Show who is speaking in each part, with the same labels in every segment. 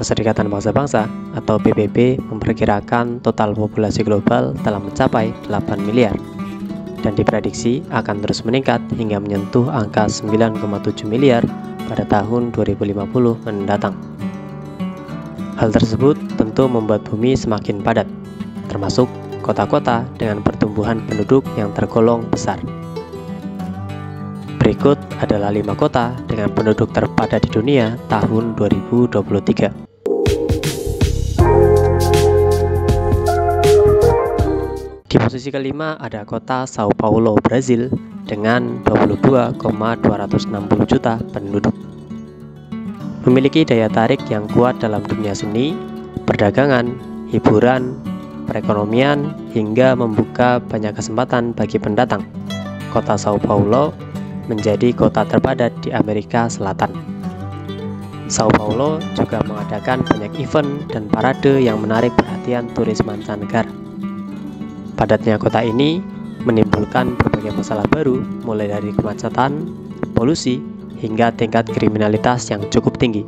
Speaker 1: Perserikatan Bangsa-Bangsa atau PBB memperkirakan total populasi global telah mencapai 8 miliar dan diprediksi akan terus meningkat hingga menyentuh angka 9,7 miliar pada tahun 2050 mendatang. Hal tersebut tentu membuat bumi semakin padat, termasuk kota-kota dengan pertumbuhan penduduk yang tergolong besar. Berikut adalah 5 kota dengan penduduk terpadat di dunia tahun 2023. Di posisi kelima ada kota Sao Paulo, Brazil dengan 22,260 juta penduduk. Memiliki daya tarik yang kuat dalam dunia seni, perdagangan, hiburan, perekonomian, hingga membuka banyak kesempatan bagi pendatang. Kota Sao Paulo menjadi kota terpadat di Amerika Selatan. Sao Paulo juga mengadakan banyak event dan parade yang menarik perhatian turis mancanegara. Padatnya kota ini menimbulkan berbagai masalah baru, mulai dari kemacetan, polusi, hingga tingkat kriminalitas yang cukup tinggi.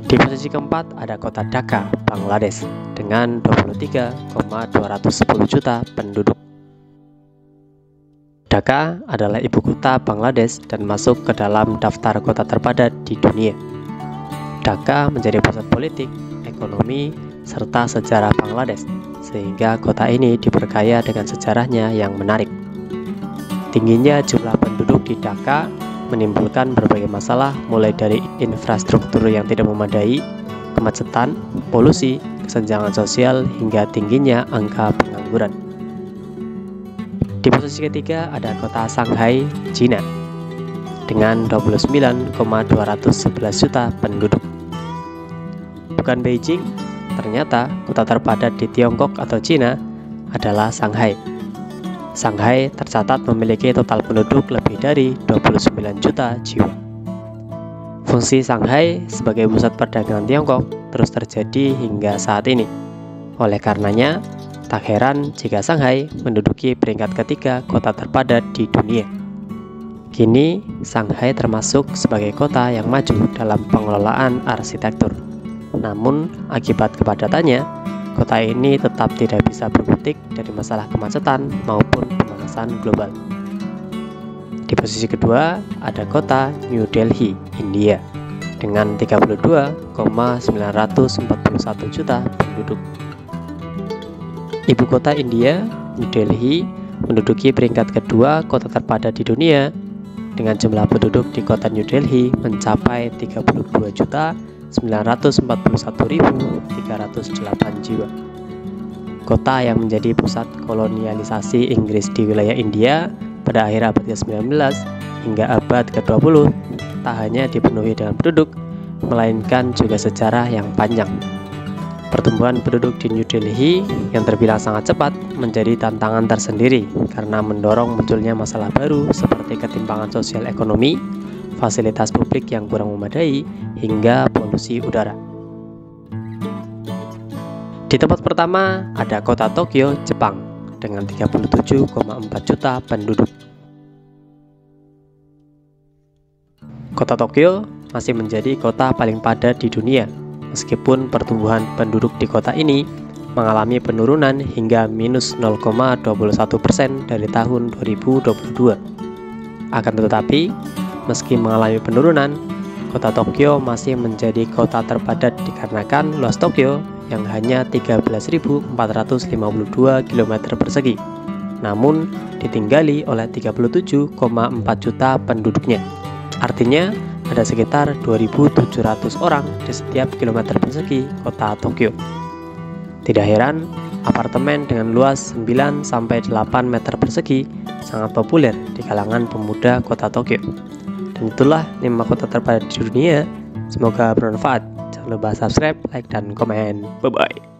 Speaker 1: Di posisi keempat ada kota Dhaka, Bangladesh dengan 23,210 juta penduduk. Dhaka adalah ibu kota Bangladesh dan masuk ke dalam daftar kota terpadat di dunia. Dhaka menjadi pusat politik, ekonomi, serta sejarah Bangladesh, sehingga kota ini diperkaya dengan sejarahnya yang menarik. Tingginya jumlah penduduk di Dhaka menimbulkan berbagai masalah, mulai dari infrastruktur yang tidak memadai, kemacetan, polusi, kesenjangan sosial, hingga tingginya angka pengangguran. Di posisi ketiga ada kota Shanghai, China dengan 29,211 juta penduduk. Bukan Beijing, ternyata kota terpadat di Tiongkok atau Cina adalah Shanghai. Shanghai tercatat memiliki total penduduk lebih dari 29 juta jiwa. Fungsi Shanghai sebagai pusat perdagangan Tiongkok terus terjadi hingga saat ini. Oleh karenanya, tak heran jika Shanghai menduduki peringkat ketiga kota terpadat di dunia. Kini, Shanghai termasuk sebagai kota yang maju dalam pengelolaan arsitektur. Namun, akibat kepadatannya, kota ini tetap tidak bisa berkutik dari masalah kemacetan maupun pemanasan global. Di posisi kedua ada kota New Delhi, India dengan 32,941 juta penduduk. Ibu kota India, New Delhi, menduduki peringkat kedua kota terpadat di dunia dengan jumlah penduduk di kota New Delhi mencapai 32.941.308 jiwa. Kota yang menjadi pusat kolonialisasi Inggris di wilayah India pada akhir abad ke-19 hingga abad ke-20 tak hanya dipenuhi dengan penduduk, melainkan juga sejarah yang panjang. Pertumbuhan penduduk di New Delhi yang terbilang sangat cepat menjadi tantangan tersendiri karena mendorong munculnya masalah baru seperti ketimpangan sosial ekonomi, fasilitas publik yang kurang memadai, hingga polusi udara. Di tempat pertama ada kota Tokyo, Jepang dengan 37,4 juta penduduk. Kota Tokyo masih menjadi kota paling padat di dunia, meskipun pertumbuhan penduduk di kota ini mengalami penurunan hingga minus 0,21% dari tahun 2022. Akan tetapi, meski mengalami penurunan, kota Tokyo masih menjadi kota terpadat dikarenakan luas Tokyo yang hanya 13.452 km persegi, namun ditinggali oleh 37,4 juta penduduknya. Artinya, ada sekitar 2.700 orang di setiap kilometer persegi kota Tokyo. Tidak heran, apartemen dengan luas 9-8 meter persegi sangat populer di kalangan pemuda kota Tokyo. Dan itulah 5 kota terpadat di dunia. Semoga bermanfaat. Jangan lupa subscribe, like, dan komen. Bye-bye.